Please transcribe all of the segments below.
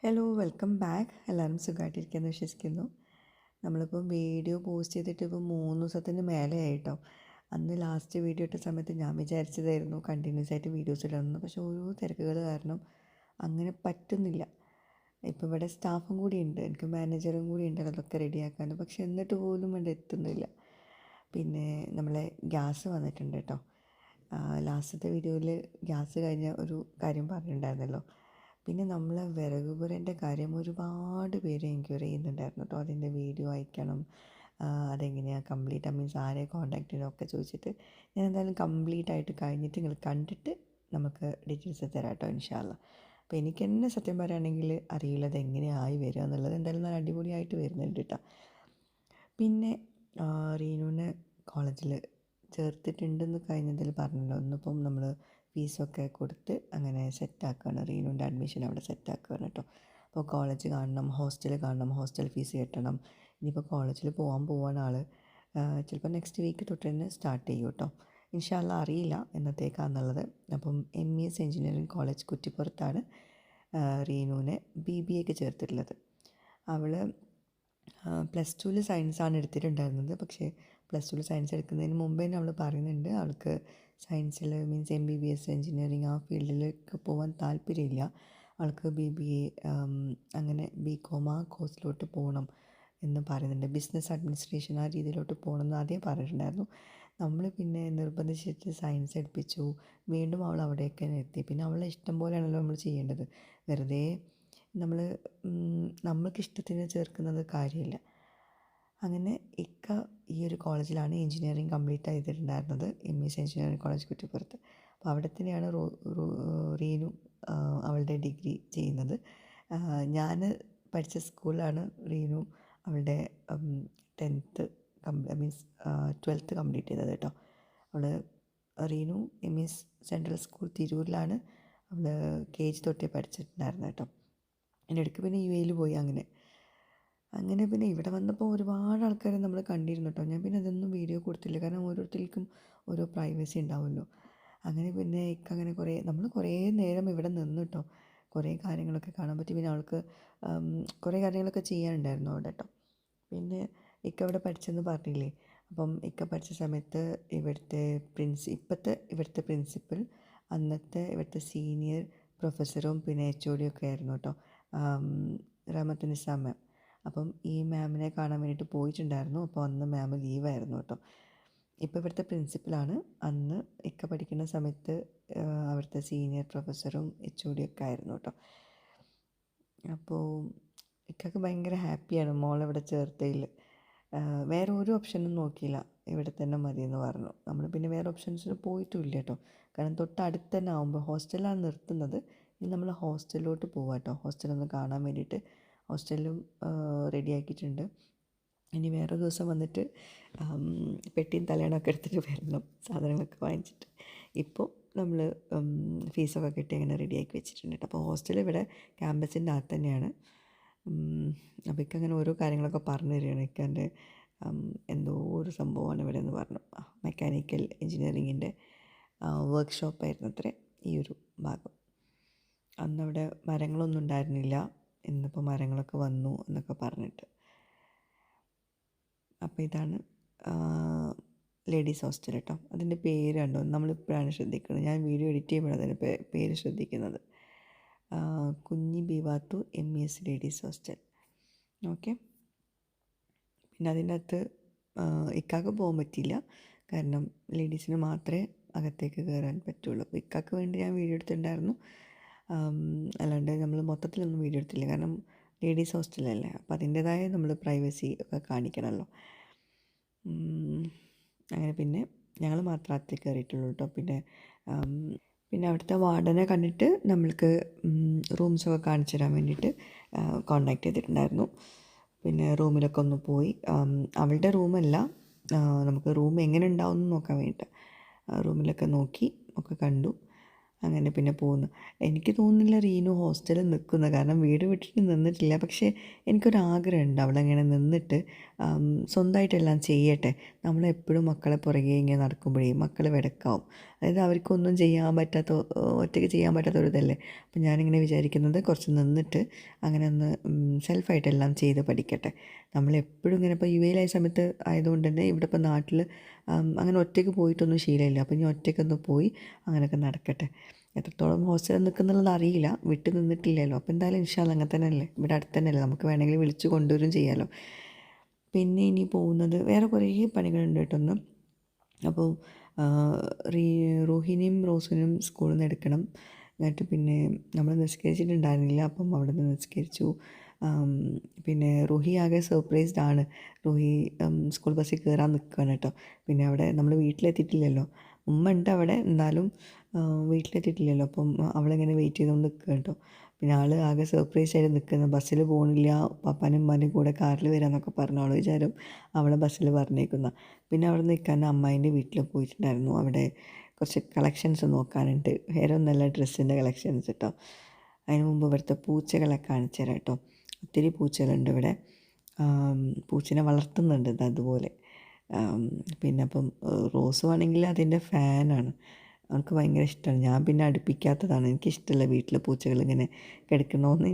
Hello welcome back. എല്ലാവരും സുഖമായിട്ടിരിക്കുമെന്ന് വിശ്വസിക്കുന്നു. നമ്മളിപ്പം വീഡിയോ പോസ്റ്റ് ചെയ്തിട്ട് ഇപ്പോൾ 3 ദിവസത്തിന് മേലെ ആയിട്ടോ. അന്ന് ലാസ്റ്റ് വീഡിയോ ഇട്ട സമയത്ത് ഞാൻ വിചാരിച്ചതായിരുന്നു കണ്ടിന്യൂസ് ആയിട്ട് വീഡിയോസ് ഇടണമെന്ന്. പക്ഷേ ഓരോ തിരക്കുകൾ കാരണം അങ്ങനെ പറ്റുന്നില്ല. ഇപ്പോൾ ഇവിടെ സ്റ്റാഫും കൂടി ഉണ്ട്, എനിക്ക് മാനേജറും കൂടി ഉണ്ട് അതൊക്കെ റെഡിയാക്കാൻ. പക്ഷെ എന്നിട്ട് പോലും ഇവിടെ എത്തുന്നില്ല. പിന്നെ നമ്മളെ ഗ്യാസ് വന്നിട്ടുണ്ട് കേട്ടോ. ലാസ്റ്റത്തെ വീഡിയോയിൽ ഗ്യാസ് കഴിഞ്ഞ ഒരു കാര്യം പറഞ്ഞിട്ടുണ്ടായിരുന്നല്ലോ. പിന്നെ നമ്മളെ വിറകുപുരേൻ്റെ കാര്യം ഒരുപാട് പേര് എൻക്വയറി ചെയ്യുന്നുണ്ടായിരുന്നു കേട്ടോ. അതിൻ്റെ വീഡിയോ അയക്കണം, അതെങ്ങനെയാണ് കംപ്ലീറ്റ് മീൻസ് ആരെ കോൺടാക്ട് ചെയ്യണമൊക്കെ ചോദിച്ചിട്ട് ഞാൻ എന്തായാലും കംപ്ലീറ്റ് ആയിട്ട് കഴിഞ്ഞിട്ട് നിങ്ങൾ കണ്ടിട്ട് നമുക്ക് ഡീറ്റെയിൽസ് തരാം കേട്ടോ ഇൻഷാ അള്ളാ. അപ്പോൾ എനിക്ക് തന്നെ സത്യം പറയുകയാണെങ്കിൽ അറിയില്ല അതെങ്ങനെയായി വരിക എന്നുള്ളത്. എന്തായാലും നല്ല അടിപൊളിയായിട്ട് വരുന്നുണ്ട് കേട്ടോ. പിന്നെ റീനുവിനെ കോളേജിൽ ചേർത്തിട്ടുണ്ടെന്ന് കഴിഞ്ഞതിൽ പറഞ്ഞല്ലോ. ഇന്നിപ്പം നമ്മൾ ഫീസൊക്കെ കൊടുത്ത് അങ്ങനെ സെറ്റാക്കുകയാണ്. റീനുവിൻ്റെ അഡ്മിഷൻ അവിടെ സെറ്റാക്കുകയാണ് കേട്ടോ. അപ്പോൾ കോളേജ് കാണണം, ഹോസ്റ്റൽ കാണണം, ഹോസ്റ്റൽ ഫീസ് കെട്ടണം. ഇനിയിപ്പോൾ കോളേജിൽ പോവാണ് ആൾ. ചിലപ്പോൾ നെക്സ്റ്റ് വീക്ക് തൊട്ട് തന്നെ സ്റ്റാർട്ട് ചെയ്യും കേട്ടോ. ഇൻഷാ അള്ളാ അറിയില്ല എന്നത്തേക്കാണെന്നുള്ളത്. അപ്പം MES എഞ്ചിനീയറിംഗ് കോളേജ് കുറ്റിപ്പുറത്താണ് റീനുവിനെ BBAക്ക് ചേർത്തിട്ടുള്ളത്. അവൾ +2 സയൻസാണ് എടുത്തിട്ടുണ്ടായിരുന്നത്. പക്ഷേ +2 സയൻസ് എടുക്കുന്നതിന് മുമ്പേ തന്നെ അവൾ പറയുന്നുണ്ട് അവൾക്ക് സയൻസിൽ മീൻസ് MBBS എഞ്ചിനീയറിംഗ് ആ ഫീൽഡിലേക്ക് പോകാൻ താല്പര്യമില്ല. അവൾക്ക് BBA അങ്ങനെ BCom ആ കോഴ്സിലോട്ട് പോകണം എന്ന് പറയുന്നുണ്ട്. ബിസിനസ് അഡ്മിനിസ്ട്രേഷൻ ആ രീതിയിലോട്ട് പോകണം എന്ന് ആദ്യം പറഞ്ഞിട്ടുണ്ടായിരുന്നു. നമ്മൾ പിന്നെ നിർബന്ധിച്ചിട്ട് സയൻസ് എടുപ്പിച്ചു. വീണ്ടും അവൾ അവിടേക്ക് തന്നെ എത്തി. പിന്നെ അവളുടെ ഇഷ്ടം പോലെയാണല്ലോ നമ്മൾ ചെയ്യേണ്ടത്. വെറുതെ നമ്മൾ നമ്മൾക്കിഷ്ടത്തിന് ചേർക്കുന്നത് കാര്യമില്ല. അങ്ങനെ ഇക്ക ഈ ഒരു കോളേജിലാണ് എഞ്ചിനീയറിംഗ് കംപ്ലീറ്റ് ചെയ്തിട്ടുണ്ടായിരുന്നത്, MES എഞ്ചിനീയറിംഗ് കോളേജ് കുറ്റിപ്പുറത്ത്. അപ്പോൾ അവിടെ തന്നെയാണ് റീനു അവളുടെ ഡിഗ്രി ചെയ്യുന്നത്. ഞാൻ പഠിച്ച സ്കൂളിലാണ് റീനു അവളുടെ 10th മീൻസ് 12th കംപ്ലീറ്റ് ചെയ്തത് കേട്ടോ. അവൾ റീനു MES സെൻട്രൽ സ്കൂൾ തിരൂരിലാണ് അവൾ KG തൊട്ടേ പഠിച്ചിട്ടുണ്ടായിരുന്നത് കേട്ടോ. അതിൻ്റെ ഇടയ്ക്ക് പിന്നെ UAE പോയി. അങ്ങനെ പിന്നെ ഇവിടെ വന്നപ്പോൾ ഒരുപാട് ആൾക്കാരെ നമ്മൾ കണ്ടിരുന്നു കേട്ടോ. ഞാൻ പിന്നെ അതൊന്നും വീഡിയോ കൊടുത്തില്ല, കാരണം ഓരോരുത്തർക്കും ഓരോ പ്രൈവസി ഉണ്ടാവുമല്ലോ. അങ്ങനെ പിന്നെ അങ്ങനെ കുറേ നേരം ഇവിടെ നിന്ന് കേട്ടോ. കുറേ കാര്യങ്ങളൊക്കെ കാണാൻ പറ്റി. പിന്നെ അവൾക്ക് കുറേ കാര്യങ്ങളൊക്കെ ചെയ്യാനുണ്ടായിരുന്നു അവിടെ കേട്ടോ. പിന്നെ ഇവിടെ പഠിച്ചെന്ന് പറഞ്ഞില്ലേ. അപ്പം പഠിച്ച സമയത്ത് ഇവിടുത്തെ പ്രിൻസിപ്പൽ അന്നത്തെ ഇവിടുത്തെ സീനിയർ പ്രൊഫസറും പിന്നെ HOD ഒക്കെ ആയിരുന്നു കേട്ടോ, റഹ്മത്തുനിസ്സ മാം. അപ്പം ഈ മാമിനെ കാണാൻ വേണ്ടിയിട്ട് പോയിട്ടുണ്ടായിരുന്നു. അപ്പോൾ അന്ന് മാം ലീവായിരുന്നു കേട്ടോ. ഇപ്പോൾ ഇവിടുത്തെ പ്രിൻസിപ്പലാണ്. അന്ന് പഠിക്കുന്ന സമയത്ത് അവിടുത്തെ സീനിയർ പ്രൊഫസറും HOD ഒക്കെ ആയിരുന്നു കേട്ടോ. അപ്പോൾ ഇക്കക്ക് ഭയങ്കര ഹാപ്പിയാണ് മോളിവിടെ ചേർത്തതിൽ. വേറെ ഒരു ഓപ്ഷനും നോക്കിയില്ല, ഇവിടെ തന്നെ മതിയെന്ന് പറഞ്ഞു. നമ്മൾ പിന്നെ വേറെ ഓപ്ഷൻസിന് പോയിട്ടുമില്ല കേട്ടോ. കാരണം തൊട്ടടുത്ത് തന്നെ ആകുമ്പോൾ ഹോസ്റ്റലിലാണ് നിർത്തുന്നത്. ഇനി നമ്മൾ ഹോസ്റ്റലിലോട്ട് പോവാം കേട്ടോ. ഹോസ്റ്റലൊന്ന് കാണാൻ വേണ്ടിയിട്ട് ഹോസ്റ്റലും റെഡിയാക്കിയിട്ടുണ്ട്. ഇനി വേറെ ദിവസം വന്നിട്ട് പെട്ടിയും തലേണമൊക്കെ എടുത്തിട്ട് വരണം, സാധനങ്ങളൊക്കെ വാങ്ങിച്ചിട്ട്. ഇപ്പോൾ നമ്മൾ ഫീസൊക്കെ കെട്ടി അങ്ങനെ റെഡിയാക്കി വെച്ചിട്ടുണ്ട് കേട്ടോ. അപ്പോൾ ഹോസ്റ്റൽ ഇവിടെ ക്യാമ്പസിൻ്റെ അകത്ത് തന്നെയാണ്. അപ്പോൾ അങ്ങനെ ഓരോ കാര്യങ്ങളൊക്കെ പറഞ്ഞു തരികയാണ്. ഇക്കാൻ്റെ എന്തോ ഒരു സംഭവമാണ് ഇവിടെ എന്ന് പറഞ്ഞു. മെക്കാനിക്കൽ എഞ്ചിനീയറിങ്ങിൻ്റെ വർക്ക്ഷോപ്പായിരുന്നു അത്രേ ഈ ഒരു ഭാഗം. അന്നവിടെ മരങ്ങളൊന്നും ഉണ്ടായിരുന്നില്ല, ഇന്നിപ്പോൾ മരങ്ങളൊക്കെ വന്നു എന്നൊക്കെ പറഞ്ഞിട്ട്. അപ്പോൾ ഇതാണ് ലേഡീസ് ഹോസ്റ്റൽ കേട്ടോ. അതിൻ്റെ പേര് കണ്ടോ, നമ്മളിപ്പോഴാണ് ശ്രദ്ധിക്കുന്നത്. ഞാൻ വീഡിയോ എഡിറ്റ് ചെയ്യുമ്പോഴാണ് അതിൻ്റെ പേര് ശ്രദ്ധിക്കുന്നത്. കുഞ്ഞി ബിവാത്തു MES ലേഡീസ് ഹോസ്റ്റൽ. ഓക്കെ. പിന്നെ അതിൻ്റെ അകത്ത് ഇക്കാക്ക് പോകാൻ പറ്റിയില്ല, കാരണം ലേഡീസിന് മാത്രമേ അകത്തേക്ക് കയറാൻ പറ്റുള്ളൂ. അപ്പോൾ ഇക്കാക്ക് വേണ്ടി ഞാൻ വീഡിയോ എടുത്തിട്ടുണ്ടായിരുന്നു, അല്ലാണ്ട് നമ്മൾ മൊത്തത്തിലൊന്നും വീഡിയോ എടുത്തില്ല. കാരണം ലേഡീസ് ഹോസ്റ്റലല്ലേ, അപ്പോൾ അതിൻ്റേതായ നമ്മൾ പ്രൈവസി ഒക്കെ കാണിക്കണമല്ലോ. അങ്ങനെ പിന്നെ ഞങ്ങൾ മാത്രം അകത്തേക്ക് കയറിയിട്ടുള്ളൂ കേട്ടോ. പിന്നെ അവിടുത്തെ വാർഡനെ കണ്ടിട്ട് നമ്മൾക്ക് റൂംസൊക്കെ കാണിച്ചു തരാൻ വേണ്ടിയിട്ട് കോണ്ടാക്ട് ചെയ്തിട്ടുണ്ടായിരുന്നു. പിന്നെ റൂമിലൊക്കെ ഒന്ന് പോയി. അവളുടെ റൂമല്ല, നമുക്ക് റൂം എങ്ങനെ ഉണ്ടാവും എന്ന് നോക്കാൻ വേണ്ടിയിട്ട് റൂമിലൊക്കെ നോക്കി ഒക്കെ കണ്ടു. അങ്ങനെ പിന്നെ പോകുന്നു. എനിക്ക് തോന്നുന്നില്ല റീനു ഹോസ്റ്റലിൽ നിൽക്കുന്നത്, കാരണം വീട് വിട്ടിട്ട് നിന്നിട്ടില്ല. പക്ഷേ എനിക്കൊരാഗ്രഹമുണ്ട് അവിടെ ഇങ്ങനെ നിന്നിട്ട് സ്വന്തമായിട്ടെല്ലാം ചെയ്യട്ടെ. നമ്മളെപ്പോഴും മക്കളെ പുറകെ ഇങ്ങനെ നടക്കുമ്പോഴേ മക്കൾ വെടക്കാവും. അതായത് അവർക്കൊന്നും ചെയ്യാൻ പറ്റാത്ത, ഒറ്റയ്ക്ക് ചെയ്യാൻ പറ്റാത്ത ഒരു ഇതല്ലേ. അപ്പം ഞാനിങ്ങനെ വിചാരിക്കുന്നത് കുറച്ച് നിന്നിട്ട് അങ്ങനെ ഒന്ന് സെൽഫായിട്ടെല്ലാം ചെയ്ത് പഠിക്കട്ടെ. നമ്മളെപ്പോഴും ഇങ്ങനെ ഇപ്പോൾ യുഎയിലായ സമയത്ത് ആയതുകൊണ്ട് തന്നെ ഇവിടെ ഇപ്പോൾ നാട്ടിൽ അങ്ങനെ ഒറ്റയ്ക്ക് പോയിട്ടൊന്നും ശീലമില്ല. അപ്പോൾ ഇനി ഒറ്റയ്ക്കൊന്ന് പോയി അങ്ങനെയൊക്കെ നടക്കട്ടെ. എത്രത്തോളം ഹോസ്റ്റലിൽ നിൽക്കുന്നുള്ളത് അറിയില്ല, വിട്ട് നിന്നിട്ടില്ലല്ലോ. അപ്പോൾ എന്തായാലും ഇൻഷാ അല്ലാഹ് അങ്ങനെ തന്നെയല്ലേ, ഇവിടെ അടുത്ത് തന്നെയല്ലേ, നമുക്ക് വേണമെങ്കിൽ വിളിച്ച് കൊണ്ടുവരും ചെയ്യാമല്ലോ. പിന്നെ ഇനി പോകുന്നത് വേറെ കുറേ പണികളുണ്ട് കേട്ടോ ഒന്ന്. അപ്പോൾ റൂഹിനെയും റോസിനും സ്കൂളിൽ നിന്ന് എടുക്കണം. എന്നിട്ട് പിന്നെ നമ്മൾ നിസ്കരിച്ചിട്ടുണ്ടായിരുന്നില്ല, അപ്പം അവിടെ നിന്ന് നിസ്കരിച്ചു. പിന്നെ റൂഹി ആകെ സർപ്രൈസ്ഡ് ആണ്. റൂഹി സ്കൂൾ ബസ്സിൽ കയറാൻ നിൽക്കുകയാണ് കേട്ടോ. പിന്നെ അവിടെ നമ്മൾ വീട്ടിലെത്തിയിട്ടില്ലല്ലോ, ഉമ്മ ഉണ്ട് അവിടെ, എന്നാലും വീട്ടിലെത്തിയിട്ടില്ലല്ലോ. അപ്പം അവളിങ്ങനെ വെയിറ്റ് ചെയ്തുകൊണ്ട് നിൽക്കുക കേട്ടോ. പിന്നെ ആൾ ആകെ സർപ്രൈസ് ആയിട്ട് നിൽക്കുന്നത്, ബസ്സിൽ പോകണില്ല, പപ്പാനും ഉമ്മാനും കൂടെ കാറിൽ വരാമെന്നൊക്കെ പറഞ്ഞു. അവൾ വിചാരം അവളെ ബസ്സിൽ പറഞ്ഞേക്കുന്ന. പിന്നെ അവിടെ നിൽക്കാൻ അമ്മായിൻ്റെ വീട്ടിൽ പോയിട്ടുണ്ടായിരുന്നു. അവിടെ കുറച്ച് കളക്ഷൻസ് നോക്കാനുണ്ട്, വേറെ ഒന്നല്ല, ഡ്രസ്സിൻ്റെ കളക്ഷൻസ് കേട്ടോ. അതിന് മുമ്പ് ഇവിടുത്തെ പൂച്ചകളെ കാണിച്ചു തരാം കേട്ടോ. ഒത്തിരി പൂച്ചകളുണ്ട് ഇവിടെ, പൂച്ചനെ വളർത്തുന്നുണ്ട് അതുപോലെ. പിന്നെ അപ്പം റോസ് ആണെങ്കിൽ അതിൻ്റെ ഫാനാണ്, അവൾക്ക് ഭയങ്കര ഇഷ്ടമാണ്. ഞാൻ പിന്നെ അടുപ്പിക്കാത്തതാണ്, എനിക്കിഷ്ടമല്ല വീട്ടിൽ പൂച്ചകൾ ഇങ്ങനെ കിടക്കണമെന്ന്.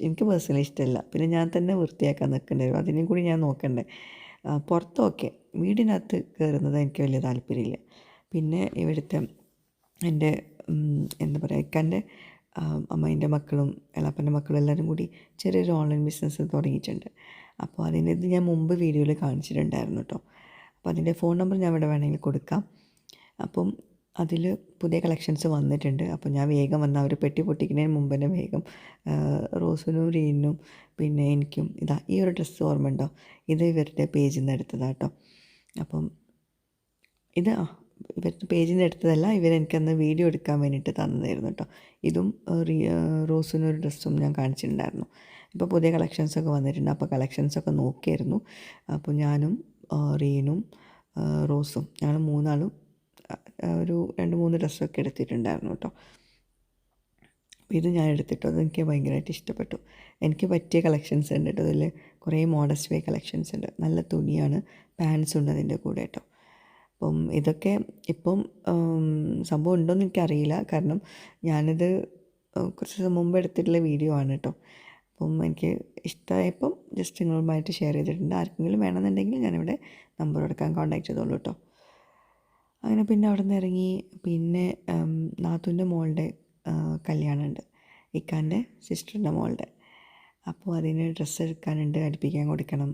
എനിക്ക് പേഴ്സണലി ഇഷ്ടമല്ല. പിന്നെ ഞാൻ തന്നെ വൃത്തിയാക്കാൻ നിൽക്കേണ്ടി വരും, അതിനും കൂടി ഞാൻ നോക്കണ്ടേ. പുറത്തൊക്കെ വീടിനകത്ത് കയറുന്നത് എനിക്ക് വലിയ താല്പര്യമില്ല. പിന്നെ ഇവിടുത്തെ എൻ്റെ എന്താ പറയുക, ഇക്കാൻ്റെ അമ്മേൻ്റെ മക്കളും എളാപ്പൻ്റെ മക്കളും എല്ലാവരും കൂടി ചെറിയൊരു ഓൺലൈൻ ബിസിനസ് തുടങ്ങിയിട്ടുണ്ട്. അപ്പോൾ അതിൻ്റെ ഇത് ഞാൻ മുമ്പ് വീഡിയോയിൽ കാണിച്ചിട്ടുണ്ടായിരുന്നു കേട്ടോ. അപ്പോൾ അതിൻ്റെ ഫോൺ നമ്പർ ഞാൻ ഇവിടെ വേണമെങ്കിൽ കൊടുക്കാം. അപ്പം അതിൽ പുതിയ കളക്ഷൻസ് വന്നിട്ടുണ്ട്. അപ്പോൾ ഞാൻ വേഗം വന്ന് അവർ പെട്ടി പൊട്ടിക്കുന്നതിന് മുമ്പ് തന്നെ വേഗം റോസിനും റീനും പിന്നെ എനിക്കും ഇതാ ഈ ഒരു ഡ്രസ്സ് ഓർമ്മ ഉണ്ടോ, ഇത് ഇവരുടെ പേജിൽ നിന്ന് എടുത്തതാണ് കേട്ടോ. അപ്പം ഇത് ഇവരുടെ പേജിൽ നിന്ന് എടുത്തതല്ല, ഇവരെനിക്കന്ന് വീഡിയോ എടുക്കാൻ വേണ്ടിയിട്ട് തന്നതായിരുന്നു കേട്ടോ. ഇതും റോസിനൊരു ഡ്രസ്സും ഞാൻ കാണിച്ചിട്ടുണ്ടായിരുന്നു. ഇപ്പോൾ പുതിയ കളക്ഷൻസൊക്കെ വന്നിട്ടുണ്ട്, അപ്പോൾ കളക്ഷൻസൊക്കെ നോക്കിയായിരുന്നു. അപ്പോൾ ഞാനും റീനും റോസും ഞങ്ങൾ മൂന്നാളും ഒരു 2-3 ഡ്രസ്സൊക്കെ എടുത്തിട്ടുണ്ടായിരുന്നു കേട്ടോ. അപ്പോൾ ഇത് ഞാൻ എടുത്തിട്ടോ, അതെനിക്ക് ഭയങ്കരമായിട്ട് ഇഷ്ടപ്പെട്ടു. എനിക്ക് പറ്റിയ കളക്ഷൻസ് ഉണ്ട് കേട്ടോ. അതിൽ കുറേ മോഡസ്റ്റ് വേ കളക്ഷൻസ് ഉണ്ട്, നല്ല തുണിയാണ്, പാൻസ് ഉണ്ട് അതിൻ്റെ കൂടെ കേട്ടോ. അപ്പം ഇതൊക്കെ ഇപ്പം സംഭവം ഉണ്ടോയെന്ന് എനിക്കറിയില്ല, കാരണം ഞാനിത് കുറച്ച് ദിവസം മുമ്പ് എടുത്തിട്ടുള്ള വീഡിയോ ആണ് കേട്ടോ. അപ്പം എനിക്ക് ഇഷ്ടമായപ്പം ജസ്റ്റ് നിങ്ങളുമായിട്ട് ഷെയർ ചെയ്തിട്ടുണ്ട്. ആർക്കെങ്കിലും വേണമെന്നുണ്ടെങ്കിൽ ഞാനിവിടെ നമ്പർ കൊടുക്കാൻ കോൺടാക്ട് ചെയ്തോളൂ കേട്ടോ. അങ്ങനെ പിന്നെ അവിടെ നിന്ന് ഇറങ്ങി. പിന്നെ നാത്തൂൻ്റെ മോളുടെ കല്യാണമുണ്ട്, ഇക്കാൻ്റെ സിസ്റ്ററിൻ്റെ മോളുടെ. അപ്പോൾ അതിന് ഡ്രസ്സ് എടുക്കാനുണ്ട്, അടുപ്പിക്കാൻ കൊടുക്കണം.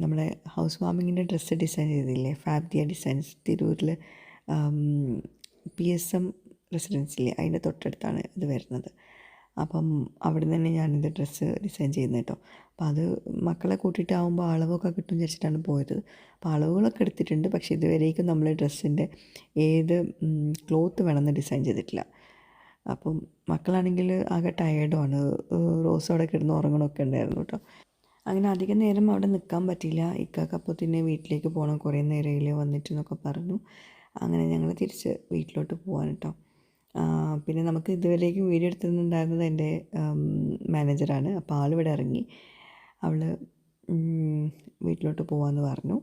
നമ്മുടെ ഹൗസ് വാമിങ്ങിൻ്റെ ഡ്രസ്സ് ഡിസൈൻ ചെയ്തില്ലേ, ഫാബ്രിയ ഡിസൈൻസ്, തിരൂരിൽ PSM റെസിഡൻസില്ലേ, അതിൻ്റെ തൊട്ടടുത്താണ് ഇത് വരുന്നത്. അപ്പം അവിടെ നിന്ന് തന്നെ ഞാനിത് ഡ്രസ്സ് ഡിസൈൻ ചെയ്യുന്നത് കേട്ടോ. അപ്പോൾ അത് മക്കളെ കൂട്ടിയിട്ടാകുമ്പോൾ അളവൊക്കെ കിട്ടും വിചാരിച്ചിട്ടാണ് പോയത്. അപ്പോൾ അളവുകളൊക്കെ എടുത്തിട്ടുണ്ട്, പക്ഷേ ഇതുവരേക്കും നമ്മൾ ഡ്രസ്സിൻ്റെ ഏത് ക്ലോത്ത് വേണമെന്ന് ഡിസൈൻ ചെയ്തിട്ടില്ല. അപ്പം മക്കളാണെങ്കിൽ ആകെ ടയേർഡുമാണ്, റോസ് അവിടെ കിടന്ന് ഉറങ്ങണമൊക്കെ ഉണ്ടായിരുന്നു കേട്ടോ. അങ്ങനെ അധികം നേരം അവിടെ നിൽക്കാൻ പറ്റിയില്ല. ഇക്കാക്ക് അപ്പോൾ തന്നെ വീട്ടിലേക്ക് പോകണം, കുറേ നേരയിൽ വന്നിട്ടെന്നൊക്കെ പറഞ്ഞു. അങ്ങനെ ഞങ്ങൾ തിരിച്ച് വീട്ടിലോട്ട് പോകാൻ കേട്ടോ. പിന്നെ നമുക്ക് ഇതുവരേക്കും വീഡിയോ എടുത്തിട്ടുണ്ടായിരുന്നത് എൻ്റെ മാനേജറാണ്. അപ്പോൾ ആളിവിടെ ഇറങ്ങി, അവൾ വീട്ടിലോട്ട് പോകാമെന്ന് പറഞ്ഞു.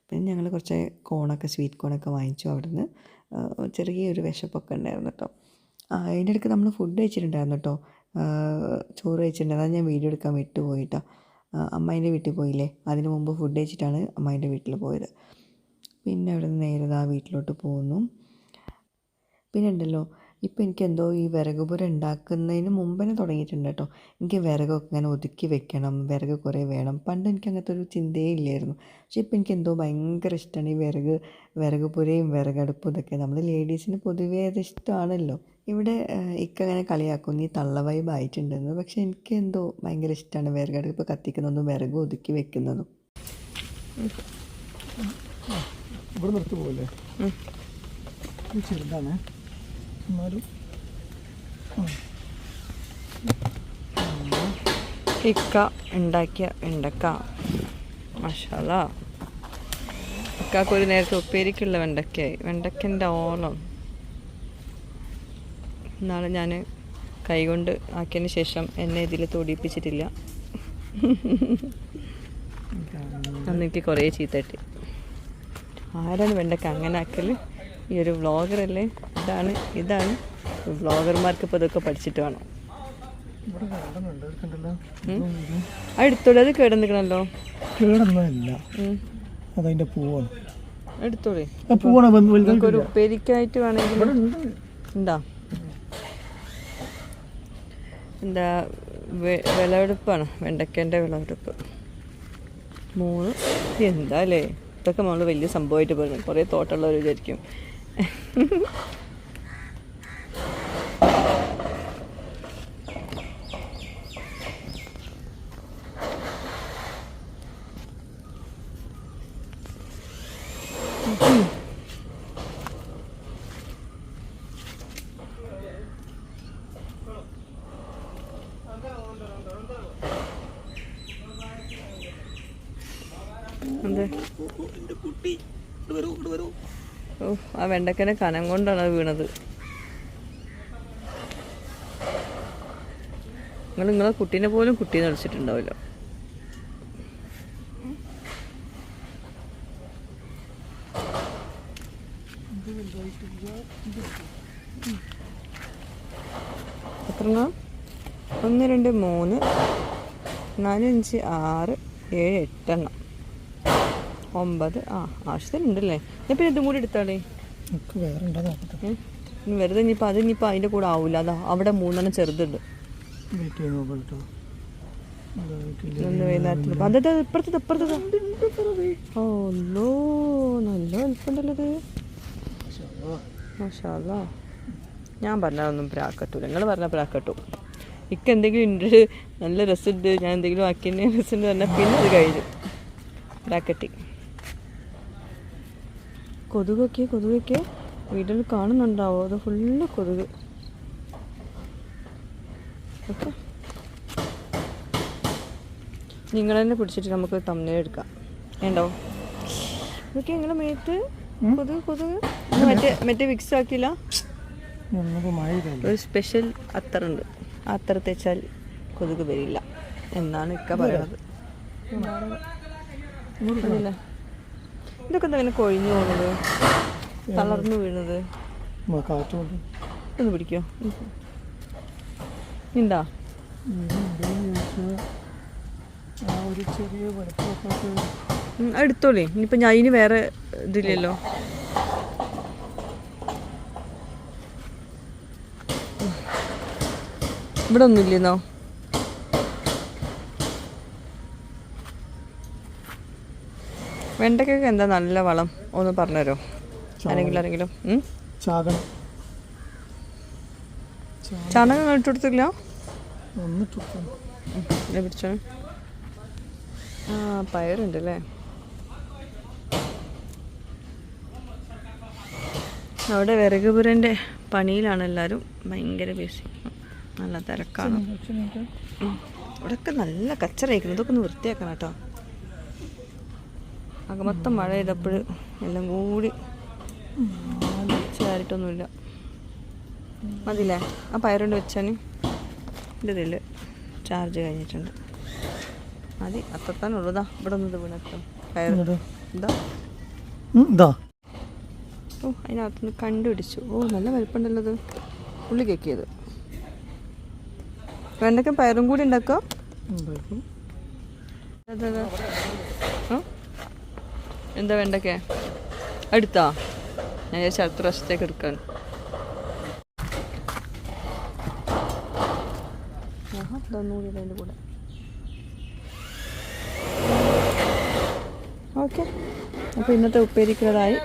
പിന്നെ ഞങ്ങൾ കുറച്ച് കോണൊക്കെ, സ്വീറ്റ് കോണൊക്കെ വാങ്ങിച്ചു അവിടുന്ന്. ചെറിയൊരു വിശപ്പൊക്കെ ഉണ്ടായിരുന്നു കേട്ടോ. അതിൻ്റെ ഇടയ്ക്ക് നമ്മൾ ഫുഡ് കഴിച്ചിട്ടുണ്ടായിരുന്നു കേട്ടോ, ചോറ് കഴിച്ചിട്ടുണ്ടായിരുന്നു. അത് ഞാൻ വീഡിയോ എടുക്കാൻ വിട്ടുപോയിട്ടോ. അമ്മായിൻ്റെ വീട്ടിൽ പോയില്ലേ, അതിന് മുമ്പ് ഫുഡ് കഴിച്ചിട്ടാണ് അമ്മായിൻ്റെ വീട്ടിൽ പോയത്. പിന്നെ അവിടെ നിന്ന് നേരെ വീട്ടിലോട്ട് പോകുന്നു. പിന്നെ ഉണ്ടല്ലോ, ഇപ്പോൾ എനിക്കെന്തോ ഈ വിറകുപുര ഉണ്ടാക്കുന്നതിന് മുമ്പ് തന്നെ തുടങ്ങിയിട്ടുണ്ട് കേട്ടോ. എനിക്ക് വിറകൊക്കെ ഇങ്ങനെ ഒതുക്കി വെക്കണം, വിറക് കുറേ വേണം. പണ്ട് എനിക്ക് അങ്ങനത്തെ ഒരു ചിന്തയേ ഇല്ലായിരുന്നു. പക്ഷേ ഇപ്പോൾ എനിക്കെന്തോ ഭയങ്കര ഇഷ്ടമാണ് ഈ വിറകുപുരയും വിറകടുപ്പും ഇതൊക്കെ. നമ്മൾ ലേഡീസിന് പൊതുവേ അത് ഇഷ്ടമാണല്ലോ. ഇവിടെ ഇക്ക അങ്ങനെ കളിയാക്കും, നീ തള്ള വൈബ് ആയിട്ടുണ്ടെന്ന്. പക്ഷെ എനിക്ക് എന്തോ ഭയങ്കര ഇഷ്ടമാണ് വിറകടുപ്പ് കത്തിക്കുന്നതും വിറക് ഒതുക്കി വെക്കുന്നതും. ഇവിടെ നിർത്തി പോകല്ലേ, ചെറുതാണ് എന്നാലും. ഇക്ക ഉണ്ടാക്കിയ വെണ്ടക്ക, മാഷാല്ലാ. ഇക്കാക്ക് ഒരു നേരത്തെ ഉപ്പേരിക്കുള്ള വെണ്ടക്കയായി, വെണ്ടക്കൻ്റെ ഓളം. നാളെ ഞാൻ കൈകൊണ്ട് ആക്കിയതിന് ശേഷം എന്നെ ഇതിൽ തൊടിയിപ്പിച്ചിട്ടില്ല. അന്ന് എനിക്ക് കുറേ ചീത്തട്ടി. ആരാണ് വെണ്ടക്ക അങ്ങനെ ആക്കൽ? ഈ ഒരു വ്ളോഗറല്ലേ? ഇതാണ് വ്ളോഗർമാർക്ക് ഇപ്പോൾ ഇതൊക്കെ പഠിച്ചിട്ട് വേണം. ഇവിടെ കിടന്നുണ്ട് കണ്ടല്ലോ. അത് എടുത്തോളൂ, അത് കേടന്നിക്കണല്ലോ. കേടൊന്നുമല്ല, അതതിൻ്റെ പൂവാണ്. എടുത്തോളേ, ആ പൂവാണ് നമുക്കൊരു ഉപ്പേരിക്കായിട്ട് വേണമെങ്കിൽ എന്താ എന്താ വിളവെടുപ്പാണ്, വെണ്ടക്കേൻ്റെ വിളവെടുപ്പ് 3. എന്താ അല്ലേ ഇതൊക്കെ നമ്മൾ വലിയ സംഭവമായിട്ട് പറഞ്ഞു, കുറേ തോട്ടമുള്ളവർ വിചാരിക്കും. അതെ, ഓ ആ വെണ്ടക്കൻ്റെ കനം കൊണ്ടാണ് അത് വീണത്. നിങ്ങളെ കുട്ടീനെ പോലും കുട്ടീനെ വിളിച്ചിട്ടുണ്ടാവില്ല. എത്ര 1 2 3 4 5 6 7 8 എണ്ണം, 9. ആവശ്യത്തിനുണ്ടല്ലേ. ഞാൻ പിന്നെ ഇതും കൂടി എടുത്താളേ. വെറുതെ ഇനിയിപ്പോൾ അതിൻ്റെ കൂടെ ആവില്ല. അതാ അവിടെ 3 ചെറുതുണ്ട്. വൈകുന്നേരത്തിൽ അതത് ഇപ്പുറത്തത്. ഓ നോ, നല്ല വലുപ്പുണ്ടല്ലോ ഇത്. മാഷാ അല്ലാ. ഞാൻ പറഞ്ഞതൊന്നും പ്രാക്കട്ടൂല, നിങ്ങൾ പറഞ്ഞാൽ പ്രാക്കട്ടു. ഇക്ക് എന്തെങ്കിലും ഉണ്ട്, നല്ല രസമുണ്ട്, ഞാൻ എന്തെങ്കിലും ആക്കിയതിന് രസമുണ്ട് പറഞ്ഞാൽ പിന്നെ അത് കഴിഞ്ഞു പ്രാക്കട്ടി. കൊതുകൊക്കെ വീട്ടിൽ കാണുന്നുണ്ടാവോ? അത് ഫുള്ള് കൊതുക്. ഓക്കെ, നിങ്ങൾ തന്നെ പിടിച്ചിട്ട് നമുക്ക് തമ്മിൽ എടുക്കാം. ഉണ്ടോ ഇതൊക്കെ നിങ്ങളെ മേത്ത് കൊതുക്? മറ്റേ വിക്സ് ആക്കിയില്ല? ഒരു സ്പെഷ്യൽ അത്തറുണ്ട്, ആ അത്തർ തേച്ചാൽ കൊതുക് വരില്ല എന്നാണ് ഇക്ക പറയണത്. ഇതൊക്കെ എന്താ ഇങ്ങനെ കൊഴിഞ്ഞു പോകുന്നത്, തളർന്നു വീണത്? ഒന്ന് പിടിക്കോ? ഉണ്ടാ എടുത്തോളേ. ഇനിയിപ്പോൾ ഞാൻ ഇനി വേറെ ഇതില്ലല്ലോ. ഇവിടെ ഒന്നുമില്ലെന്നോ? വെണ്ടയ്ക്കൊക്കെ എന്താ നല്ല വളം ഒന്ന് പറഞ്ഞുതരോ ആരെങ്കിലും? ചാണകം ഇട്ട് കൊടുത്തില്ല? പിടിച്ചോ. പയറുണ്ട് അല്ലേ? അവിടെ വിറകുപുരൻ്റെ പണിയിലാണ് എല്ലാവരും, ഭയങ്കര ബിസി, നല്ല തിരക്കാണ്. ഇവിടെയൊക്കെ നല്ല കച്ചറയിക്കുന്നു, ഇതൊക്കെ ഒന്ന് വൃത്തിയാക്കണം കേട്ടോ. മൊത്തം മഴ ചെയ്തപ്പോൾ എല്ലാം കൂടി ചേരിട്ടൊന്നുമില്ല. മതില്ലേ ആ പയറുകൊണ്ട് വെച്ചാൽ? എൻ്റെ ഇതിൽ ചാർജ് കഴിഞ്ഞിട്ടുണ്ട്. മതി, അത്രത്താനുള്ളതാ. ഇവിടെ ഒന്നും ഇത് വീണട്ടോ പയർ. ഓ അതിനകത്തുനിന്ന് കണ്ടുപിടിച്ചു. ഓ നല്ല വലുപ്പമുണ്ടല്ലോ ഇത്. ഉള്ളി കേക്കിയത് വെണ്ടയ്ക്ക പയറും കൂടി ഉണ്ടാക്കാം. എന്താ വെണ്ടയ്ക്ക എടുത്താ? ഞാൻ വിചാരിച്ച അടുത്ത പ്രാവശ്യത്തേക്ക് എടുക്കാൻ. ഇതൊന്നുകൂടി അതിൻ്റെ കൂടെ. ഓക്കെ, അപ്പോൾ ഇന്നത്തെ ഉപ്പേരിക്കുള്ളതായി.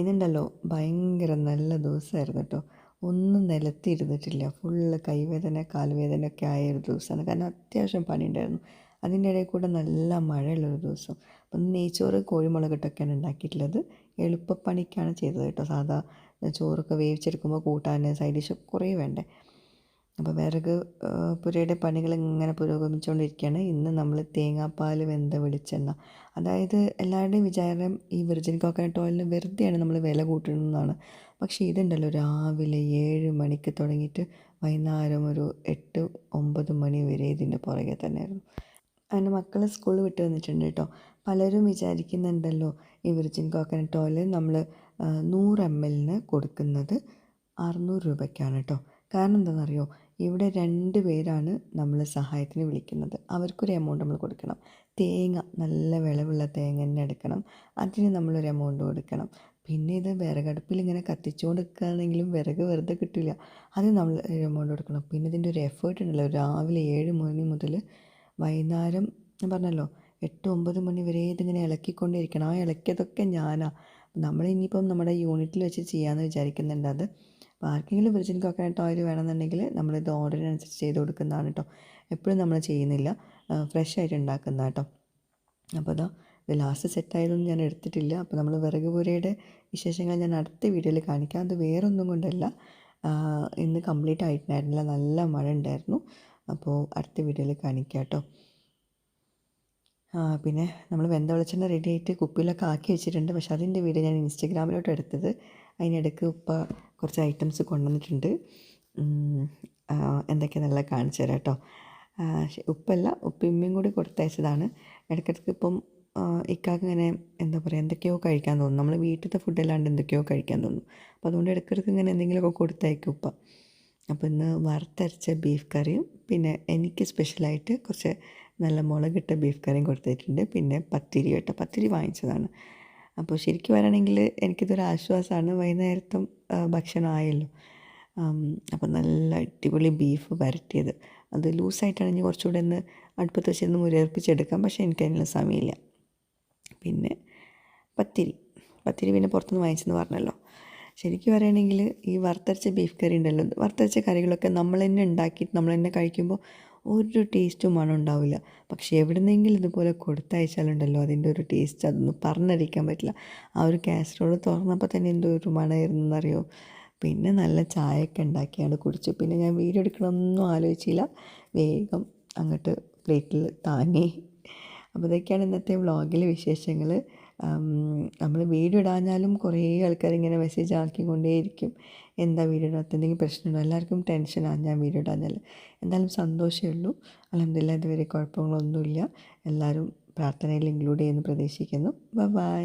ഇതുണ്ടല്ലോ ഭയങ്കര നല്ല ദിവസമായിരുന്നു കേട്ടോ. ഒന്നും നിലത്തിരുന്നിട്ടില്ല. ഫുള്ള് കൈവേദന കാൽവേദന ഒക്കെ ആയ ഒരു ദിവസമാണ്. കാരണം അത്യാവശ്യം പണിയുണ്ടായിരുന്നു. അതിൻ്റെ ഇടയിൽ കൂടെ നല്ല മഴയുള്ളൊരു ദിവസം. അപ്പം നെയ്ച്ചോറ് കോഴിമുളകിട്ടൊക്കെയാണ് ഉണ്ടാക്കിയിട്ടുള്ളത്. എളുപ്പപ്പണിക്കാണ് ചെയ്തത് കേട്ടോ. സാധാ ചോറൊക്കെ വേവിച്ചെടുക്കുമ്പോൾ കൂട്ടാൻ സൈഡ് ഡിഷ് കുറേ വേണ്ടേ. അപ്പോൾ വിറക് പുരയുടെ പണികൾ ഇങ്ങനെ പുരോഗമിച്ചുകൊണ്ടിരിക്കുകയാണ്. ഇന്ന് നമ്മൾ തേങ്ങാപ്പാൽ വെന്ത വെളിച്ചെണ്ണ, അതായത് എല്ലാവരുടെയും വിചാരം ഈ വിർജിൻ കോക്കനട്ട് ഓയിലിന് വെറുതെയാണ് നമ്മൾ വില കൂട്ടുന്നതെന്നാണ്. പക്ഷേ ഇതുണ്ടല്ലോ, രാവിലെ 7 മണിക്ക് തുടങ്ങിയിട്ട് വൈകുന്നേരം ഒരു 8-9 മണി വരെ ഇതിൻ്റെ പുറകെ തന്നെയായിരുന്നു. അങ്ങനെ മക്കൾ സ്കൂളിൽ വിട്ട് വന്നിട്ടുണ്ട് കേട്ടോ. പലരും വിചാരിക്കുന്നുണ്ടല്ലോ ഈ വിർജിൻ കോക്കനട്ട് ഓയിൽ നമ്മൾ 100 ml കൊടുക്കുന്നത് 600 രൂപയ്ക്കാണ് കേട്ടോ. കാരണം എന്താണെന്നറിയോ, ഇവിടെ 2 പേരാണ് നമ്മൾ സഹായത്തിന് വിളിക്കുന്നത്. അവർക്കൊരു എമൗണ്ട് നമ്മൾ കൊടുക്കണം. തേങ്ങ നല്ല വിളവുള്ള തേങ്ങ തന്നെ എടുക്കണം, അതിന് നമ്മളൊരു എമൗണ്ട് കൊടുക്കണം. പിന്നെ ഇത് വിറകടുപ്പിൽ ഇങ്ങനെ കത്തിച്ചുകൊണ്ട് നിൽക്കുകയാണെങ്കിലും വിറക് വെറുതെ കിട്ടില്ല, അത് നമ്മൾ ഒരു എമൗണ്ട് കൊടുക്കണം. പിന്നെ ഇതിൻ്റെ ഒരു എഫേർട്ട് ഉണ്ടല്ലോ, രാവിലെ 7 മണി മുതൽ വൈകുന്നേരം ഞാൻ പറഞ്ഞല്ലോ 8-9 മണി വരെ ഇതിങ്ങനെ ഇളക്കിക്കൊണ്ടിരിക്കണം. ആ ഇളക്കിയതൊക്കെ ഞാനാണ്. നമ്മളിനിയിപ്പം നമ്മുടെ യൂണിറ്റിൽ വെച്ച് ചെയ്യാമെന്ന് വിചാരിക്കുന്നുണ്ട്. അത് അപ്പോൾ ആർക്കെങ്കിലും വിർജിൻ കോക്കനട്ട് ഓയിൽ വേണമെന്നുണ്ടെങ്കിൽ നമ്മളിത് ഓർഡറിനനുസരിച്ച് ചെയ്ത് കൊടുക്കുന്നതാണ് കേട്ടോ. എപ്പോഴും നമ്മൾ ചെയ്യുന്നില്ല, ഫ്രഷ് ആയിട്ട് ഉണ്ടാക്കുന്ന കേട്ടോ. അപ്പോൾ അതാ ഇത് ലാസ്റ്റ് സെറ്റായതൊന്നും ഞാൻ എടുത്തിട്ടില്ല. അപ്പോൾ നമ്മൾ വിറക് പുരയുടെ വിശേഷങ്ങൾ ഞാൻ അടുത്ത വീഡിയോയിൽ കാണിക്കാം. അത് വേറൊന്നും കൊണ്ടല്ല, ഇന്ന് കംപ്ലീറ്റ് ആയിട്ടുണ്ടായിരുന്നില്ല, നല്ല മഴ ഉണ്ടായിരുന്നു. അപ്പോൾ അടുത്ത വീഡിയോയിൽ കാണിക്കാം കേട്ടോ. പിന്നെ നമ്മൾ വെന്ത വെളിച്ചെണ്ണ റെഡി ആയിട്ട് കുപ്പിയിലൊക്കെ ആക്കി വെച്ചിട്ടുണ്ട്. പക്ഷേ അതിൻ്റെ വീഡിയോ ഞാൻ ഇൻസ്റ്റഗ്രാമിലോട്ട് എടുത്തത്. അതിനിടയ്ക്ക് ഉപ്പ കുറച്ച് ഐറ്റംസ് കൊണ്ടുവന്നിട്ടുണ്ട്. എന്തൊക്കെയാണെന്നുള്ള കാണിച്ചു തരാം കേട്ടോ. ഉപ്പല്ല, ഉപ്പിമ്മയും കൂടി കൊടുത്തയച്ചതാണ്. ഇടയ്ക്കിടയ്ക്ക് ഇപ്പം ഇക്കാക്ക് ഇങ്ങനെ എന്താ പറയുക, എന്തൊക്കെയോ കഴിക്കാൻ തോന്നും. നമ്മൾ വീട്ടിലത്തെ ഫുഡല്ലാണ്ട് എന്തൊക്കെയോ കഴിക്കാൻ തോന്നും. അപ്പോൾ അതുകൊണ്ട് ഇടയ്ക്കിടയ്ക്ക് ഇങ്ങനെ എന്തെങ്കിലുമൊക്കെ കൊടുത്തയക്കും ഉപ്പ. അപ്പോൾ ഇന്ന് വറുത്തരച്ച ബീഫ് കറിയും പിന്നെ എനിക്ക് സ്പെഷ്യലായിട്ട് കുറച്ച് നല്ല മുളകിട്ട ബീഫ് കറിയും കൊടുത്തിട്ടുണ്ട്. പിന്നെ പത്തിരി കേട്ടോ, പത്തിരി വാങ്ങിച്ചതാണ്. അപ്പോൾ ശരിക്കും പറയുകയാണെങ്കിൽ എനിക്കിതൊരു ആശ്വാസമാണ്. വൈകുന്നേരത്തും ഭക്ഷണം ആയല്ലോ. അപ്പോൾ നല്ല അടിപൊളി ബീഫ് വരട്ടിയത്, അത് ലൂസായിട്ടാണ് ഇനി കുറച്ചുകൂടെ ഒന്ന് അടുപ്പത്ത് വെച്ചിരുന്ന് മുരർപ്പിച്ചെടുക്കാം. പക്ഷേ എനിക്കതിനുള്ള സമയമില്ല. പിന്നെ പത്തിരി പിന്നെ പുറത്തുനിന്ന് വാങ്ങിച്ചെന്ന് പറഞ്ഞല്ലോ. ശരിക്കും പറയുകയാണെങ്കിൽ ഈ വറുത്തരച്ച ബീഫ് കറി ഉണ്ടല്ലോ, വറുത്തരച്ച കറികളൊക്കെ നമ്മൾ തന്നെ ഉണ്ടാക്കിയിട്ട് നമ്മൾ തന്നെ കഴിക്കുമ്പോൾ ഒരു ടേസ്റ്റും മണം ഉണ്ടാവില്ല. പക്ഷേ എവിടുന്നെങ്കിലും ഇതുപോലെ കൊടുത്തയച്ചാലുണ്ടല്ലോ അതിൻ്റെ ഒരു ടേസ്റ്റ് അതൊന്നും പറഞ്ഞറിയിക്കാൻ പറ്റില്ല. ആ ഒരു കാസറോൾ തുറന്നപ്പോൾ തന്നെ എന്തോ ഒരു മണമായിരുന്നു എന്നറിയോ. പിന്നെ നല്ല ചായയൊക്കെ ഉണ്ടാക്കിയാണ് കുടിച്ചു. പിന്നെ ഞാൻ വീഡിയോ എടുക്കണമെന്നൊന്നും ആലോചിച്ചില്ല, വേഗം അങ്ങോട്ട് പ്ലേറ്റിൽ താങ്ങി. അപ്പോൾ ഇതൊക്കെയാണ് ഇന്നത്തെ വ്ളോഗിലെ വിശേഷങ്ങൾ. നമ്മൾ വീഡിയോ ഇടാഞ്ഞാലും കുറേ ആൾക്കാർ ഇങ്ങനെ മെസ്സേജ് ആക്കിക്കൊണ്ടേയിരിക്കും, എന്താ വീഡിയോ ഇടാത്ത, എന്തെങ്കിലും പ്രശ്നമുണ്ടോ. എല്ലാവർക്കും ടെൻഷനാണ് ഞാൻ വീഡിയോ ഇടാഞ്ഞാൽ. എന്തായാലും സന്തോഷമേ ഉള്ളൂ. അൽഹംദുലില്ലാഹ് ഇതുവരെ കുഴപ്പങ്ങളൊന്നുമില്ല. എല്ലാവരും പ്രാർത്ഥനയിൽ ഇൻക്ലൂഡ് ചെയ്യുമെന്ന് പ്രതീക്ഷിക്കുന്നു. ബൈ.